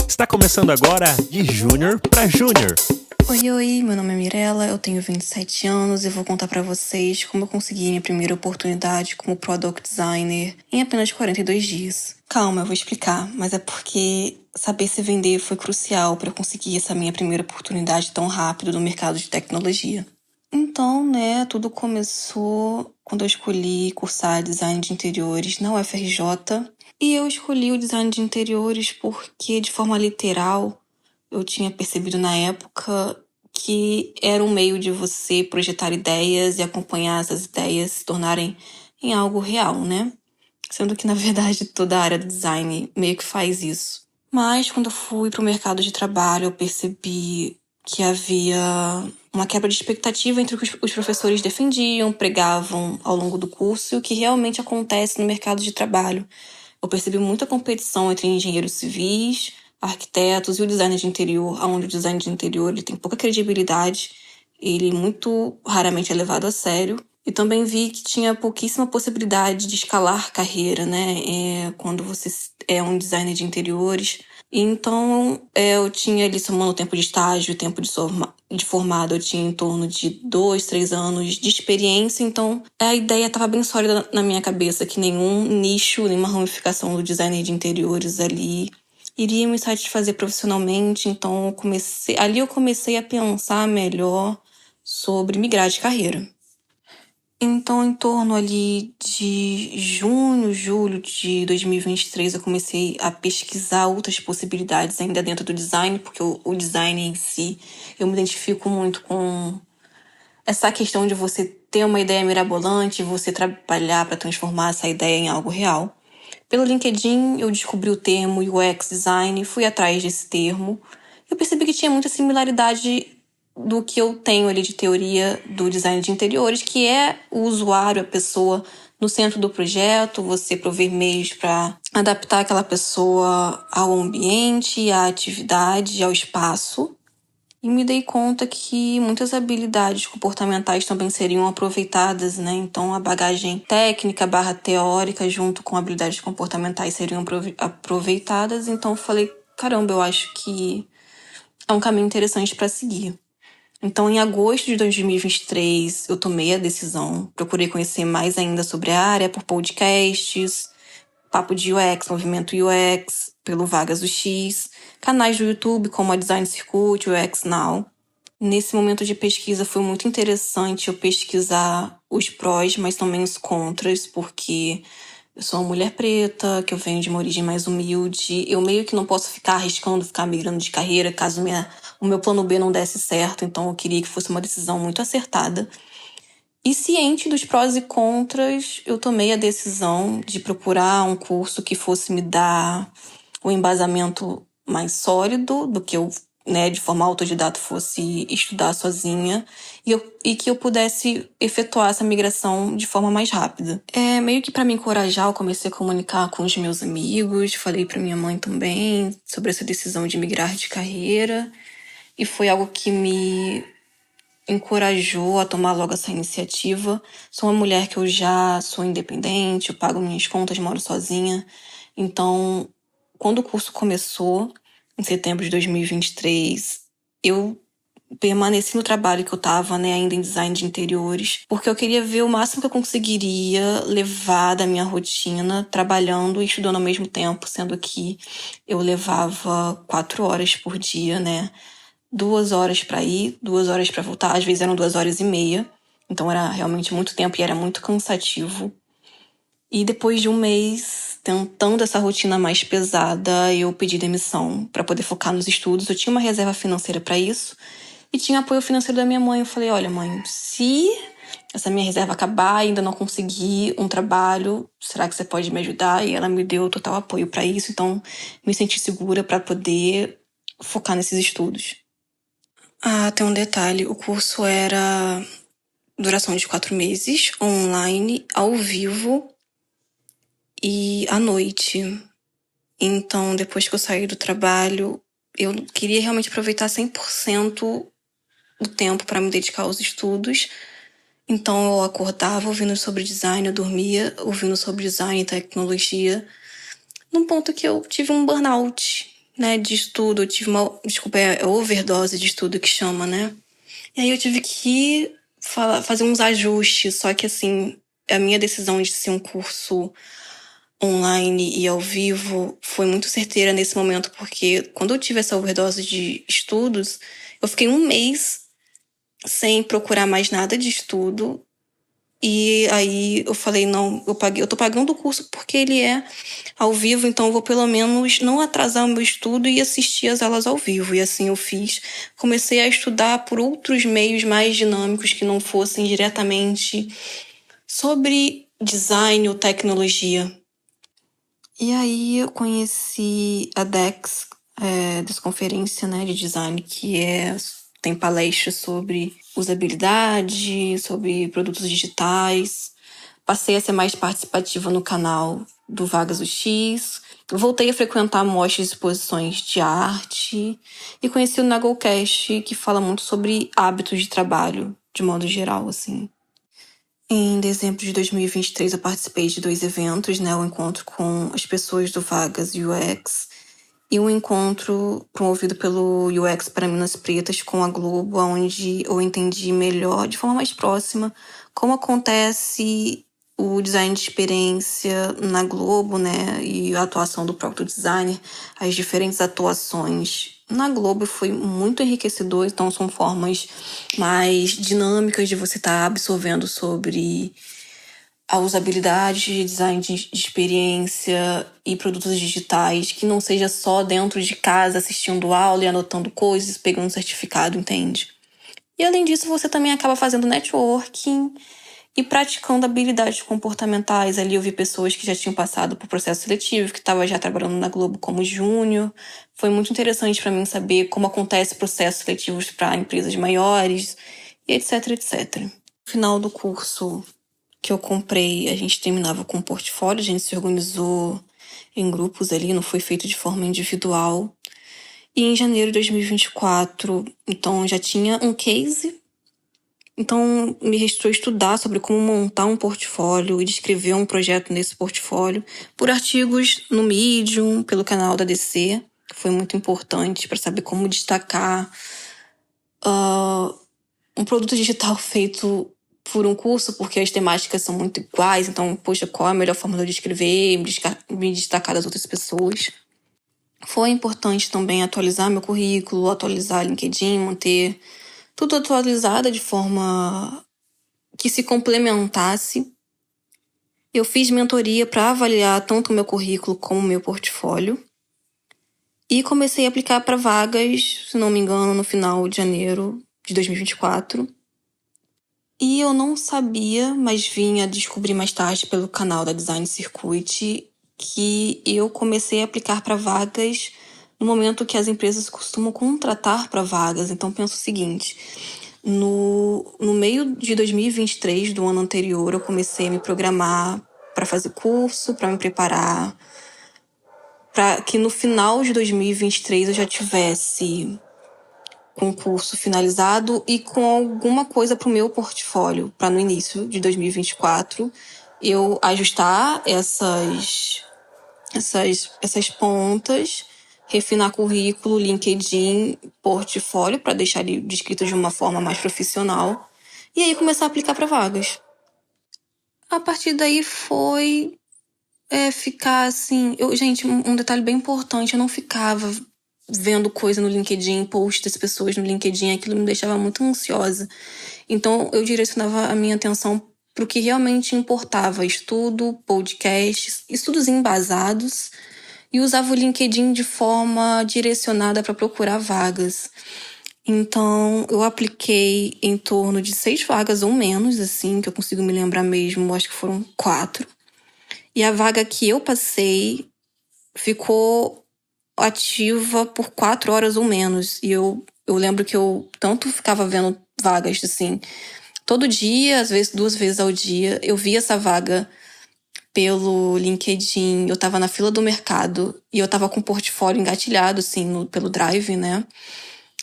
Está começando agora de Júnior para Júnior. Oi, meu nome é Mirella, eu tenho 27 anos e vou contar pra vocês como eu consegui minha primeira oportunidade como Product Designer em apenas 42 dias. Calma, eu vou explicar, mas é porque saber se vender foi crucial para eu conseguir essa minha primeira oportunidade tão rápido no mercado de tecnologia. Então, tudo começou quando eu escolhi cursar design de interiores na UFRJ. E eu escolhi o design de interiores porque, de forma literal, eu tinha percebido na época que era um meio de você projetar ideias e acompanhar essas ideias se tornarem em algo real, né? Sendo que, na verdade, toda a área do design meio que faz isso. Mas, quando eu fui para o mercado de trabalho, eu percebi que havia uma quebra de expectativa entre o que os professores defendiam, pregavam ao longo do curso e o que realmente acontece no mercado de trabalho. Eu percebi muita competição entre engenheiros civis, arquitetos e o design de interior, onde o design de interior ele tem pouca credibilidade, ele muito raramente é levado a sério. E também vi que tinha pouquíssima possibilidade de escalar carreira, né? Quando você é um designer de interiores. Então, eu tinha ali, somando o tempo de estágio, o tempo de formado, eu tinha em torno de 2, 3 anos de experiência. Então, a ideia estava bem sólida na minha cabeça, que nenhum nicho, nenhuma ramificação do designer de interiores ali iria me satisfazer profissionalmente. Então, eu comecei a pensar melhor sobre migrar de carreira. Então, em torno ali de junho, julho de 2023, eu comecei a pesquisar outras possibilidades ainda dentro do design, porque o design em si, eu me identifico muito com essa questão de você ter uma ideia mirabolante e você trabalhar para transformar essa ideia em algo real. Pelo LinkedIn, eu descobri o termo UX Design, fui atrás desse termo. Eu percebi que tinha muita similaridade do que eu tenho ali de teoria do design de interiores, que é o usuário, a pessoa no centro do projeto, você prover meios para adaptar aquela pessoa ao ambiente, à atividade, ao espaço. E me dei conta que muitas habilidades comportamentais também seriam aproveitadas, né? Então, a bagagem técnica / teórica junto com habilidades comportamentais seriam aproveitadas. Então, eu falei, caramba, eu acho que é um caminho interessante para seguir. Então, em agosto de 2023, eu tomei a decisão. Procurei conhecer mais ainda sobre a área por podcasts, Papo de UX, Movimento UX, pelo Vagas UX, canais do YouTube como a Design Circuit, UX Now. Nesse momento de pesquisa foi muito interessante eu pesquisar os prós, mas também os contras, porque eu sou uma mulher preta, que eu venho de uma origem mais humilde. Eu meio que não posso ficar arriscando, ficar migrando de carreira caso o meu plano B não desse certo. Então eu queria que fosse uma decisão muito acertada. E ciente dos prós e contras, eu tomei a decisão de procurar um curso que fosse me dar um embasamento mais sólido do que eu, de forma autodidata, fosse estudar sozinha e que eu pudesse efetuar essa migração de forma mais rápida. Meio que para me encorajar, eu comecei a comunicar com os meus amigos, falei para minha mãe também sobre essa decisão de migrar de carreira e foi algo que me encorajou a tomar logo essa iniciativa. Sou uma mulher que eu já sou independente, eu pago minhas contas, moro sozinha. Então, quando o curso começou, em setembro de 2023, eu permaneci no trabalho que eu estava, ainda em design de interiores, porque eu queria ver o máximo que eu conseguiria levar da minha rotina, trabalhando e estudando ao mesmo tempo, sendo que eu levava 4 horas por dia, 2 horas para ir, 2 horas para voltar, às vezes eram 2 horas e meia, então era realmente muito tempo e era muito cansativo. E depois de um mês tentando essa rotina mais pesada, eu pedi demissão para poder focar nos estudos. Eu tinha uma reserva financeira para isso e tinha apoio financeiro da minha mãe. Eu falei, olha mãe, se essa minha reserva acabar e ainda não conseguir um trabalho, será que você pode me ajudar? E ela me deu total apoio para isso, então me senti segura para poder focar nesses estudos. Tem um detalhe. O curso era duração de 4 meses, online, ao vivo e à noite. Então, depois que eu saí do trabalho, eu queria realmente aproveitar 100% o tempo para me dedicar aos estudos. Então, eu acordava ouvindo sobre design, eu dormia ouvindo sobre design e tecnologia, num ponto que eu tive um burnout. né, de estudo. Eu tive overdose de estudo que chama, né? E aí eu tive que fazer uns ajustes, só que assim, a minha decisão de ser um curso online e ao vivo foi muito certeira nesse momento, porque quando eu tive essa overdose de estudos, eu fiquei um mês sem procurar mais nada de estudo. E aí eu falei, não, eu tô pagando o curso porque ele é ao vivo, então eu vou pelo menos não atrasar o meu estudo e assistir as aulas ao vivo. E assim eu fiz. Comecei a estudar por outros meios mais dinâmicos que não fossem diretamente sobre design ou tecnologia. E aí eu conheci a DEX, Desconferência, né, de design, tem palestras sobre usabilidade, sobre produtos digitais. Passei a ser mais participativa no canal do Vagas UX. Voltei a frequentar mostras e exposições de arte. E conheci o Nagelcast, que fala muito sobre hábitos de trabalho, de modo geral, assim. Em dezembro de 2023, eu participei de 2 eventos, né? O encontro com as pessoas do Vagas UX e um encontro promovido pelo UX para Minas Pretas com a Globo, onde eu entendi melhor, de forma mais próxima, como acontece o design de experiência na Globo, né? E a atuação do próprio designer, as diferentes atuações na Globo foi muito enriquecedor, então são formas mais dinâmicas de você estar absorvendo sobre a usabilidade de design de experiência e produtos digitais, que não seja só dentro de casa assistindo aula e anotando coisas, pegando um certificado, entende? E além disso, você também acaba fazendo networking e praticando habilidades comportamentais. Ali eu vi pessoas que já tinham passado por processo seletivo, que estavam já trabalhando na Globo como júnior. Foi muito interessante para mim saber como acontece processos seletivos para empresas maiores, e etc, etc. No final do curso que eu comprei, a gente terminava com um portfólio, a gente se organizou em grupos ali, não foi feito de forma individual. E em janeiro de 2024, então já tinha um case. Então, me restou estudar sobre como montar um portfólio e descrever um projeto nesse portfólio por artigos no Medium, pelo canal da DC, que foi muito importante para saber como destacar um produto digital feito por um curso, porque as temáticas são muito iguais. Então, poxa, qual é a melhor forma de eu descrever e me destacar das outras pessoas? Foi importante também atualizar meu currículo, atualizar LinkedIn, manter tudo atualizado de forma que se complementasse. Eu fiz mentoria para avaliar tanto o meu currículo como o meu portfólio. E comecei a aplicar para vagas, se não me engano, no final de janeiro de 2024. E eu não sabia, mas vim a descobrir mais tarde pelo canal da Design Circuit, que eu comecei a aplicar para vagas no momento que as empresas costumam contratar para vagas. Então, penso o seguinte: no meio de 2023, do ano anterior, eu comecei a me programar para fazer curso, para me preparar, para que no final de 2023 eu já tivesse com o curso finalizado e com alguma coisa para o meu portfólio, para no início de 2024 eu ajustar essas pontas, refinar currículo, LinkedIn, portfólio, para deixar ele descrito de uma forma mais profissional, e aí começar a aplicar para vagas. A partir daí foi ficar assim... Gente, um detalhe bem importante, eu não ficava vendo coisa no LinkedIn, posts das pessoas no LinkedIn, aquilo me deixava muito ansiosa. Então, eu direcionava a minha atenção para o que realmente importava: estudo, podcasts, estudos embasados, e usava o LinkedIn de forma direcionada para procurar vagas. Então, eu apliquei em torno de 6 vagas ou menos, assim, que eu consigo me lembrar mesmo, acho que foram 4. E a vaga que eu passei ficou ativa por 4 horas ou menos. E eu lembro que eu tanto ficava vendo vagas, assim, todo dia, às vezes 2 vezes ao dia. Eu via essa vaga pelo LinkedIn, eu tava na fila do mercado e eu tava com o portfólio engatilhado, assim, pelo Drive, né?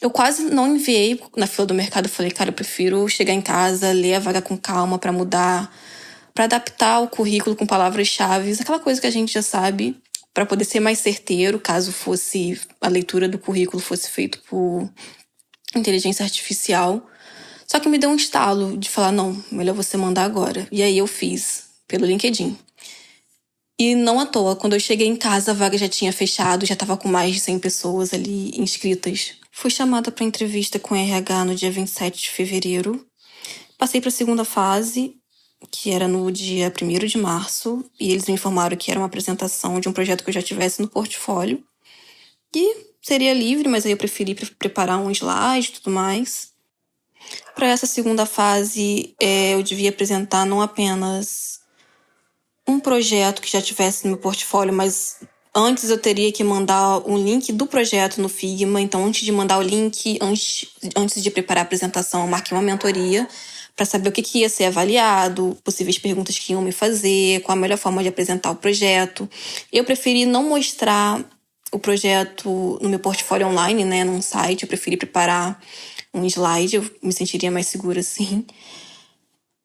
Eu quase não enviei na fila do mercado. Eu falei, cara, eu prefiro chegar em casa, ler a vaga com calma pra mudar, pra adaptar o currículo com palavras-chave, aquela coisa que a gente já sabe. para poder ser mais certeiro, caso fosse a leitura do currículo fosse feito por inteligência artificial. Só que me deu um estalo de falar, não, melhor você mandar agora. E aí eu fiz, pelo LinkedIn. E não à toa, quando eu cheguei em casa, a vaga já tinha fechado, já estava com mais de 100 pessoas ali inscritas. Fui chamada para entrevista com o RH no dia 27 de fevereiro. Passei para a segunda fase, que era no dia 1º de março, e eles me informaram que era uma apresentação de um projeto que eu já tivesse no portfólio. E seria livre, mas aí eu preferi preparar um slide e tudo mais. Para essa segunda fase, eu devia apresentar não apenas um projeto que já tivesse no meu portfólio, mas antes eu teria que mandar um link do projeto no Figma. Então, antes de mandar o link, antes de preparar a apresentação, eu marquei uma mentoria para saber o que ia ser avaliado, possíveis perguntas que iam me fazer, qual a melhor forma de apresentar o projeto. Eu preferi não mostrar o projeto no meu portfólio online, né, num site. Eu preferi preparar um slide, eu me sentiria mais segura assim.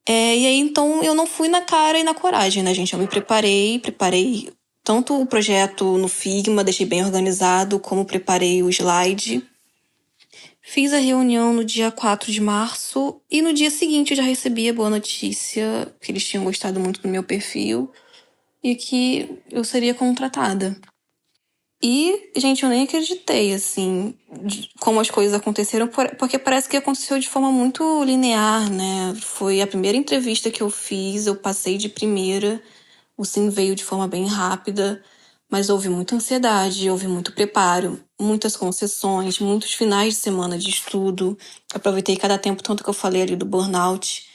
E aí, então, eu não fui na cara e na coragem, né, gente? Eu me preparei tanto o projeto no Figma, deixei bem organizado, como preparei o slide. Fiz a reunião no dia 4 de março e no dia seguinte eu já recebi a boa notícia que eles tinham gostado muito do meu perfil e que eu seria contratada. E, gente, eu nem acreditei, assim, de como as coisas aconteceram, porque parece que aconteceu de forma muito linear, né? Foi a primeira entrevista que eu fiz, eu passei de primeira, o sim veio de forma bem rápida, mas houve muita ansiedade, houve muito preparo, muitas concessões, muitos finais de semana de estudo. Aproveitei cada tempo, tanto que eu falei ali do burnout.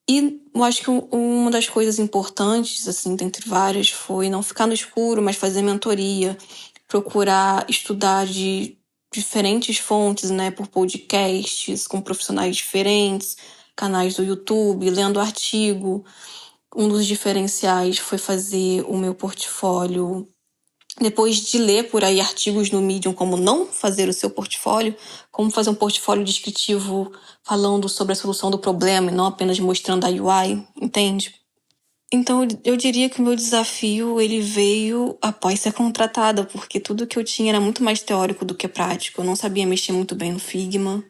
E eu acho que uma das coisas importantes, assim, dentre várias, foi não ficar no escuro, mas fazer mentoria, procurar estudar de diferentes fontes, né, por podcasts, com profissionais diferentes, canais do YouTube, lendo artigo. Um dos diferenciais foi fazer o meu portfólio. Depois de ler por aí artigos no Medium como não fazer o seu portfólio, como fazer um portfólio descritivo falando sobre a solução do problema e não apenas mostrando a UI, entende? Então eu diria que o meu desafio ele veio após ser contratada, porque tudo que eu tinha era muito mais teórico do que prático. Eu não sabia mexer muito bem no Figma.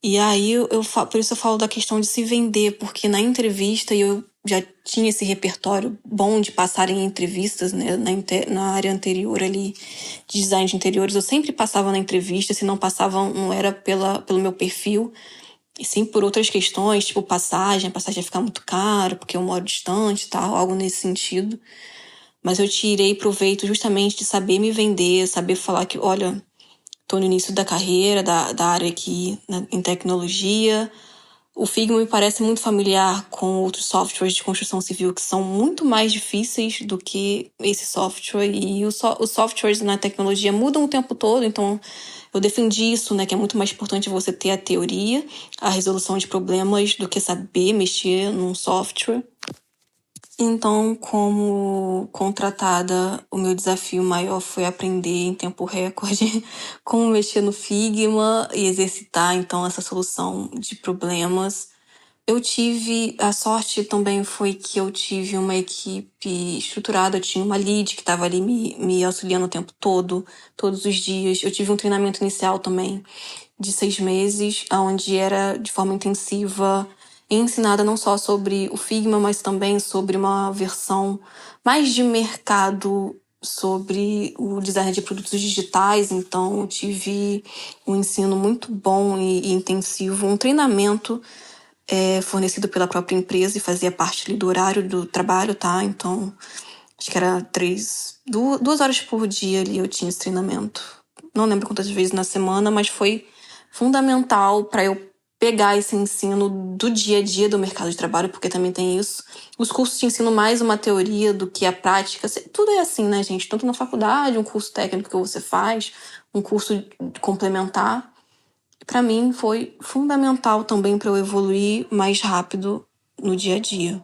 E aí, por isso eu falo da questão de se vender, porque na entrevista eu já tinha esse repertório bom de passar em entrevistas, né? Na área anterior ali de design de interiores, eu sempre passava na entrevista, se não passava não era pelo meu perfil, e sim por outras questões, tipo passagem, a passagem ia ficar muito cara, porque eu moro distante e tal, algo nesse sentido. Mas eu tirei proveito justamente de saber me vender, saber falar que, olha, estou no início da carreira, da área aqui em tecnologia. O Figma me parece muito familiar com outros softwares de construção civil que são muito mais difíceis do que esse software. E os softwares na tecnologia mudam o tempo todo, então eu defendi isso, né, que é muito mais importante você ter a teoria, a resolução de problemas, do que saber mexer num software. Então, como contratada, o meu desafio maior foi aprender em tempo recorde como mexer no Figma e exercitar, então, essa solução de problemas. A sorte também foi que eu tive uma equipe estruturada, eu tinha uma lead que estava ali me auxiliando o tempo todo, todos os dias. Eu tive um treinamento inicial também de 6 meses, onde era de forma intensiva, ensinada não só sobre o Figma, mas também sobre uma versão mais de mercado sobre o design de produtos digitais. Então, eu tive um ensino muito bom e intensivo, um treinamento fornecido pela própria empresa e fazia parte ali do horário do trabalho, tá? Então, acho que era 2 horas por dia ali eu tinha esse treinamento. Não lembro quantas vezes na semana, mas foi fundamental para eu pegar esse ensino do dia a dia do mercado de trabalho, porque também tem isso. Os cursos te ensinam mais uma teoria do que a prática. Tudo é assim, né, gente? Tanto na faculdade, um curso técnico que você faz, um curso complementar. Para mim foi fundamental também para eu evoluir mais rápido no dia a dia.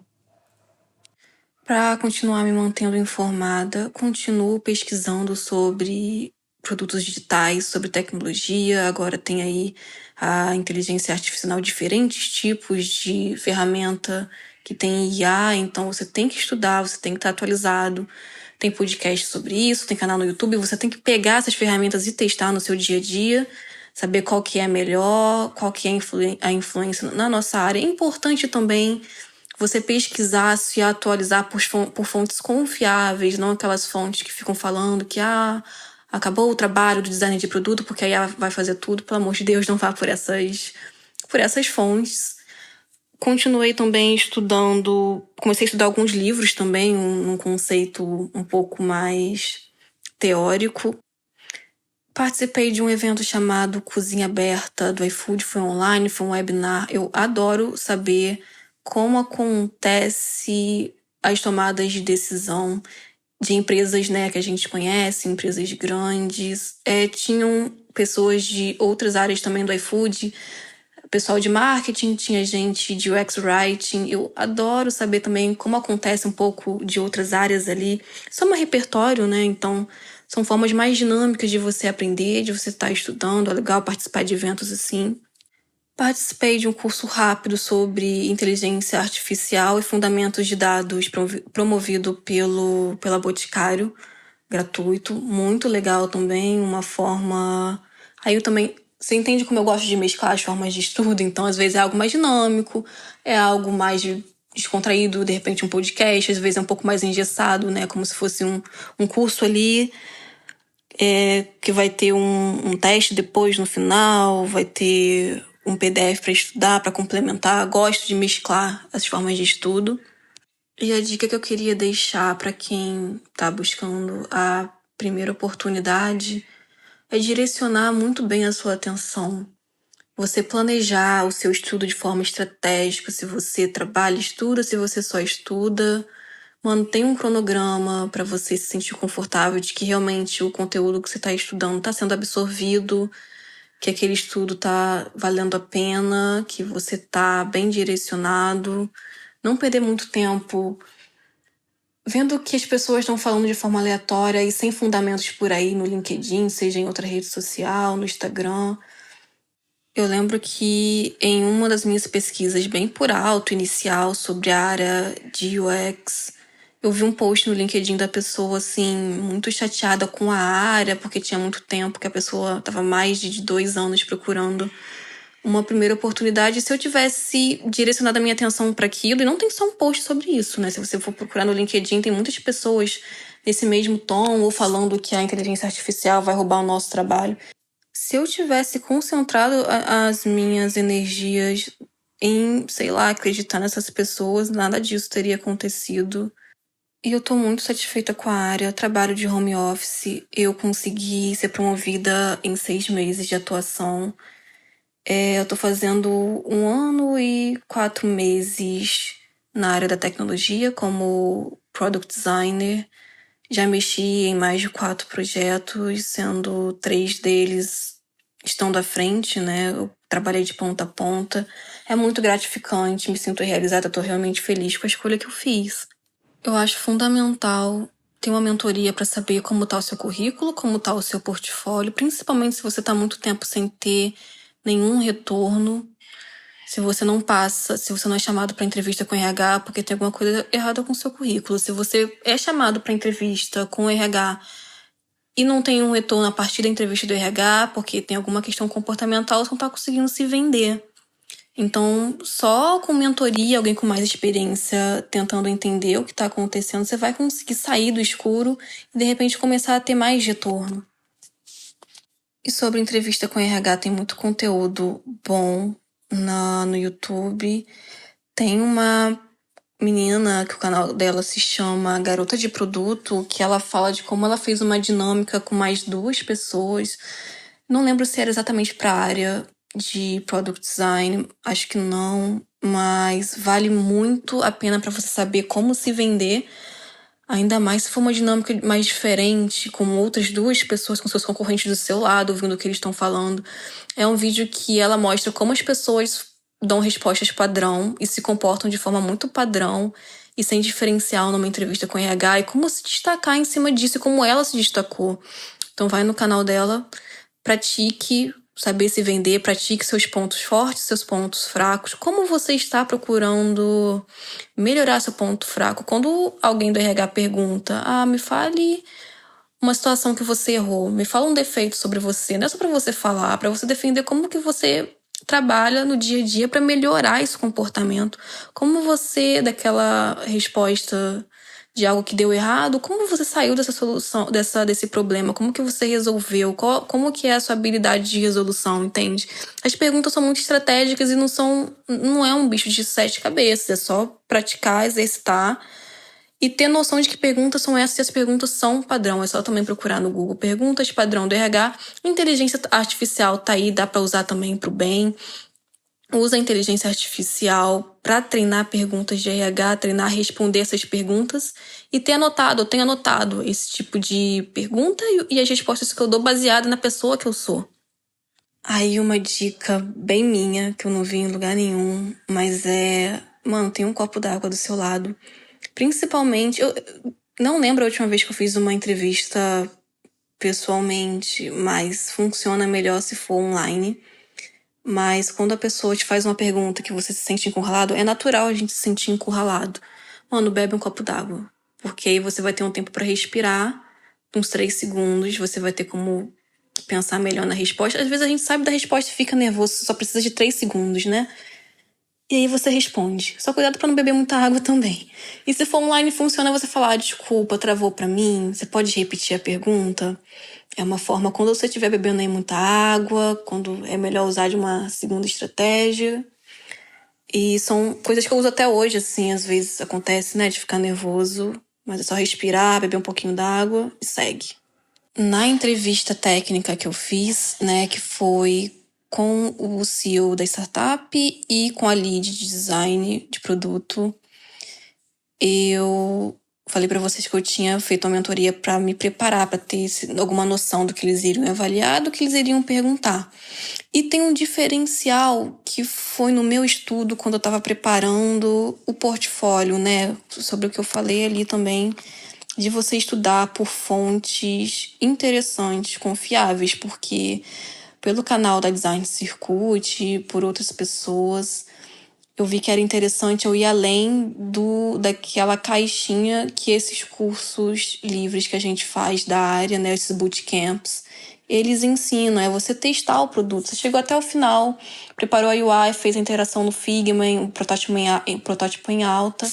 Para continuar me mantendo informada, continuo pesquisando sobre produtos digitais, sobre tecnologia. Agora tem aí a inteligência artificial, diferentes tipos de ferramenta que tem IA, então você tem que estudar, você tem que estar atualizado. tem podcast sobre isso, tem canal no YouTube. Você tem que pegar essas ferramentas e testar no seu dia a dia, saber qual que é a melhor, qual que é a influência na nossa área. É importante também você pesquisar, se atualizar por fontes confiáveis, não aquelas fontes que ficam falando que acabou o trabalho do designer de produto porque a IA vai fazer tudo. Pelo amor de Deus, não vá por essas fontes. Continuei também comecei a estudar alguns livros também, num conceito um pouco mais teórico. Participei de um evento chamado Cozinha Aberta do iFood, foi online, foi um webinar. Eu adoro saber como acontece as tomadas de decisão de empresas, né, que a gente conhece, empresas grandes. Tinham pessoas de outras áreas também do iFood, pessoal de marketing, tinha gente de UX Writing. Eu adoro saber também como acontece um pouco de outras áreas ali. Isso é um repertório, né? Então, são formas mais dinâmicas de você aprender, de você estar estudando. É legal participar de eventos assim. Participei de um curso rápido sobre inteligência artificial e fundamentos de dados promovido pela Boticário, gratuito. Muito legal também, uma forma... Aí eu também... Você entende como eu gosto de mesclar as formas de estudo? Então, às vezes é algo mais dinâmico, é algo mais descontraído, de repente um podcast, às vezes é um pouco mais engessado, né? Como se fosse um curso ali, que vai ter um teste depois no final, vai ter um PDF para estudar, para complementar. Gosto de mesclar as formas de estudo. E a dica que eu queria deixar para quem está buscando a primeira oportunidade é direcionar muito bem a sua atenção. Você planejar o seu estudo de forma estratégica, se você trabalha, estuda, se você só estuda. Mantém um cronograma para você se sentir confortável de que realmente o conteúdo que você está estudando está sendo absorvido, que aquele estudo está valendo a pena, que você está bem direcionado. Não perder muito tempo vendo que as pessoas estão falando de forma aleatória e sem fundamentos por aí no LinkedIn, seja em outra rede social, no Instagram. Eu lembro que em uma das minhas pesquisas bem por alto, inicial, sobre a área de UX, eu vi um post no LinkedIn da pessoa, assim, muito chateada com a área, porque tinha muito tempo que a pessoa estava mais de 2 anos procurando uma primeira oportunidade. Se eu tivesse direcionado a minha atenção para aquilo, e não tem só um post sobre isso, né? Se você for procurar no LinkedIn, tem muitas pessoas nesse mesmo tom, ou falando que a inteligência artificial vai roubar o nosso trabalho. Se eu tivesse concentrado as minhas energias em, sei lá, acreditar nessas pessoas, nada disso teria acontecido. E eu tô muito satisfeita com a área. Eu trabalho de home office. Eu consegui ser promovida em 6 meses de atuação. Eu tô fazendo 1 ano e 4 meses na área da tecnologia como product designer. Já mexi em mais de 4 projetos, sendo 3 deles estando à frente, né? Eu trabalhei de ponta a ponta. É muito gratificante, me sinto realizada, tô realmente feliz com a escolha que eu fiz. Eu acho fundamental ter uma mentoria para saber como tá o seu currículo, como tá o seu portfólio, principalmente se você tá muito tempo sem ter nenhum retorno, se você não é chamado para entrevista com RH porque tem alguma coisa errada com o seu currículo. Se você é chamado para entrevista com o RH e não tem um retorno a partir da entrevista do RH porque tem alguma questão comportamental, você não tá conseguindo se vender. Então, só com mentoria, alguém com mais experiência tentando entender o que está acontecendo, você vai conseguir sair do escuro e, de repente, começar a ter mais retorno. E sobre entrevista com RH, tem muito conteúdo bom no YouTube. Tem uma menina que o canal dela se chama Garota de Produto, que ela fala de como ela fez uma dinâmica com mais 2 pessoas. Não lembro se era exatamente para a área de product design, acho que não, mas vale muito a pena para você saber como se vender, ainda mais se for uma dinâmica mais diferente, com outras 2 pessoas, com seus concorrentes do seu lado, ouvindo o que eles estão falando. É um vídeo que ela mostra como as pessoas dão respostas padrão e se comportam de forma muito padrão e sem diferencial numa entrevista com RH, e como se destacar em cima disso e como ela se destacou. Então vai no canal dela, pratique, saber se vender, pratique seus pontos fortes, seus pontos fracos. Como você está procurando melhorar seu ponto fraco? Quando alguém do RH pergunta, me fale uma situação que você errou, me fala um defeito sobre você. Não é só pra você falar, é pra você defender como que você trabalha no dia a dia pra melhorar esse comportamento. Como você, daquela resposta de algo que deu errado, como você saiu dessa solução, desse problema? Como que você resolveu? Como que é a sua habilidade de resolução, entende? As perguntas são muito estratégicas e não é um bicho de 7 cabeças. É só praticar, exercitar e ter noção de que perguntas são essas e as perguntas são padrão. É só também procurar no Google perguntas padrão do RH. Inteligência artificial tá aí, dá pra usar também pro bem. Usa a inteligência artificial para treinar perguntas de RH, treinar a responder essas perguntas e eu tenho anotado esse tipo de pergunta e as respostas que eu dou baseada na pessoa que eu sou. Aí uma dica bem minha, que eu não vi em lugar nenhum, mas mano, tem um copo d'água do seu lado. Principalmente, eu não lembro a última vez que eu fiz uma entrevista pessoalmente, mas funciona melhor se for online. Mas quando a pessoa te faz uma pergunta que você se sente encurralado, é natural a gente se sentir encurralado. Mano, bebe um copo d'água. Porque aí você vai ter um tempo pra respirar, uns 3 segundos, você vai ter como pensar melhor na resposta. Às vezes a gente sabe da resposta e fica nervoso, só precisa de 3 segundos, né? E aí você responde. Só cuidado pra não beber muita água também. E se for online funciona você falar, desculpa, travou pra mim, você pode repetir a pergunta? É uma forma, quando você estiver bebendo aí muita água, quando é melhor usar de uma segunda estratégia. E são coisas que eu uso até hoje, assim, às vezes acontece, né, de ficar nervoso, mas é só respirar, beber um pouquinho d'água e segue. Na entrevista técnica que eu fiz, né, que foi com o CEO da startup e com a lead de design de produto, eu falei pra vocês que eu tinha feito uma mentoria pra me preparar, pra ter alguma noção do que eles iriam avaliar, do que eles iriam perguntar. E tem um diferencial que foi no meu estudo quando eu tava preparando o portfólio, né? Sobre o que eu falei ali também, de você estudar por fontes interessantes, confiáveis, porque pelo canal da Design Circuit, por outras pessoas, eu vi que era interessante eu ir além daquela caixinha que esses cursos livres que a gente faz da área, né, esses bootcamps, eles ensinam, é você testar o produto. Você chegou até o final, preparou a UI, fez a interação no Figma, o protótipo em alta.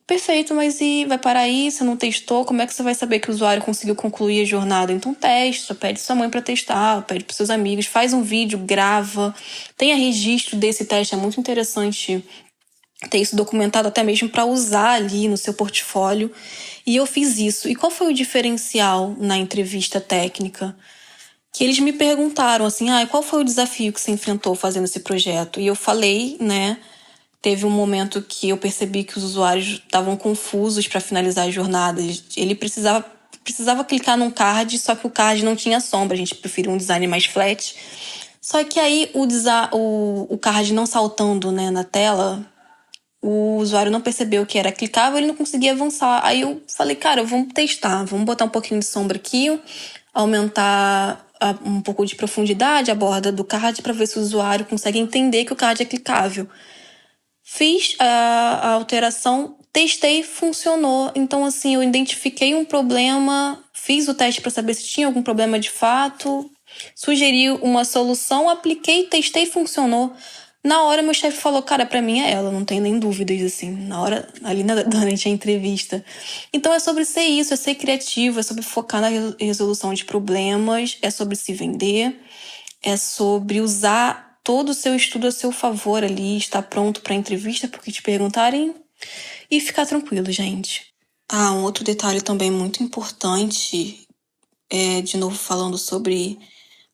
Perfeito, mas e vai parar aí? Você não testou? Como é que você vai saber que o usuário conseguiu concluir a jornada? Então testa, pede sua mãe para testar, pede pros seus amigos, faz um vídeo, grava, tenha registro desse teste. É muito interessante ter isso documentado até mesmo para usar ali no seu portfólio. E eu fiz isso. E qual foi o diferencial na entrevista técnica? Que eles me perguntaram assim, qual foi o desafio que você enfrentou fazendo esse projeto? E eu falei, né? Teve um momento que eu percebi que os usuários estavam confusos para finalizar as jornadas. Ele precisava clicar num card, só que o card não tinha sombra. A gente preferiu um design mais flat. Só que aí o card não saltando, né, na tela, o usuário não percebeu que era clicável, ele não conseguia avançar. Aí eu falei, cara, vamos testar, vamos botar um pouquinho de sombra aqui, aumentar um pouco de profundidade a borda do card para ver se o usuário consegue entender que o card é clicável. Fiz a alteração, testei, funcionou. Então, assim, eu identifiquei um problema, fiz o teste para saber se tinha algum problema de fato, sugeri uma solução, apliquei, testei, funcionou. Na hora, meu chefe falou, cara, pra mim é ela, não tem nem dúvidas, assim, na hora, ali durante a entrevista. Então, é sobre ser isso, é ser criativo, é sobre focar na resolução de problemas, é sobre se vender, é sobre usar todo o seu estudo a seu favor ali, estar pronto para a entrevista porque te perguntarem e ficar tranquilo, gente. Um outro detalhe também muito importante de novo falando sobre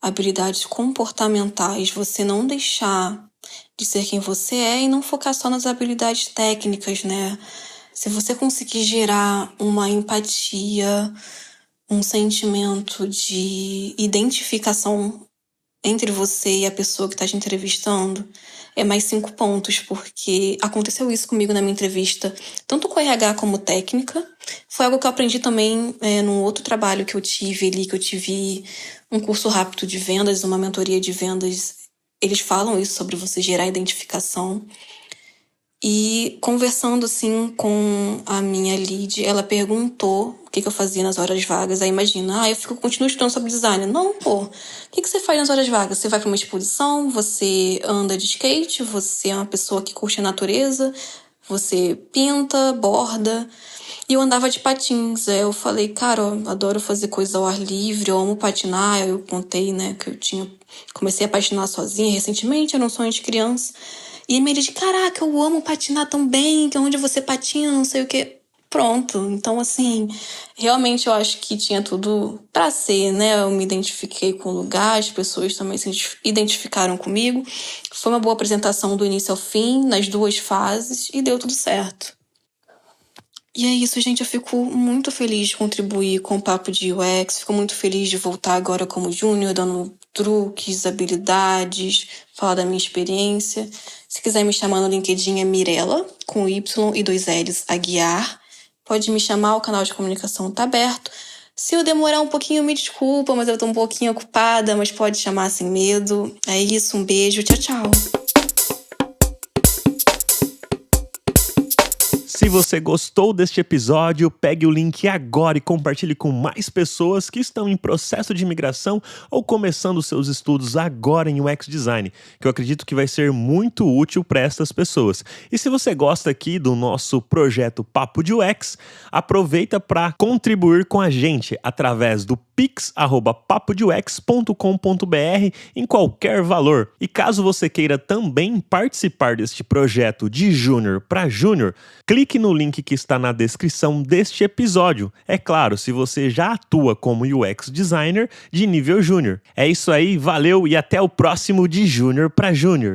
habilidades comportamentais, você não deixar de ser quem você é e não focar só nas habilidades técnicas, né? Se você conseguir gerar uma empatia, um sentimento de identificação entre você e a pessoa que está te entrevistando é mais 5 pontos, porque aconteceu isso comigo na minha entrevista, tanto com RH como técnica. Foi algo que eu aprendi também num outro trabalho que eu tive ali, que eu tive um curso rápido de vendas, uma mentoria de vendas. Eles falam isso sobre você gerar identificação. E conversando assim com a minha lead, ela perguntou o que eu fazia nas horas vagas. Aí imagina, eu continuo estudando sobre design. Não, pô, o que você faz nas horas vagas? Você vai pra uma exposição, você anda de skate, você é uma pessoa que curte a natureza, você pinta, borda. E eu andava de patins. Aí eu falei, cara, eu adoro fazer coisas ao ar livre, eu amo patinar. Eu contei, né, que comecei a patinar sozinha recentemente, era um sonho de criança. E ele disse, caraca, eu amo patinar também, que onde você patina, não sei o quê. Pronto. Então, assim, realmente eu acho que tinha tudo pra ser, né? Eu me identifiquei com o lugar, as pessoas também se identificaram comigo. Foi uma boa apresentação do início ao fim, nas 2 fases, e deu tudo certo. E é isso, gente. Eu fico muito feliz de contribuir com o Papo de UX. Fico muito feliz de voltar agora como júnior, dando truques, habilidades, falar da minha experiência. Se quiser me chamar no LinkedIn é Mirella, com Y e 2 L's, Aguiar. Pode me chamar, o canal de comunicação tá aberto. Se eu demorar um pouquinho, me desculpa, mas eu tô um pouquinho ocupada, mas pode chamar sem medo. É isso, um beijo, tchau, tchau. Se você gostou deste episódio, pegue o link agora e compartilhe com mais pessoas que estão em processo de imigração ou começando seus estudos agora em UX Design, que eu acredito que vai ser muito útil para essas pessoas. E se você gosta aqui do nosso projeto Papo de UX, aproveita para contribuir com a gente através do pix@papodeux.com.br em qualquer valor. E caso você queira também participar deste projeto de júnior para júnior, clique no link que está na descrição deste episódio. É claro, se você já atua como UX designer de nível júnior. É isso aí, valeu e até o próximo de Júnior para Júnior.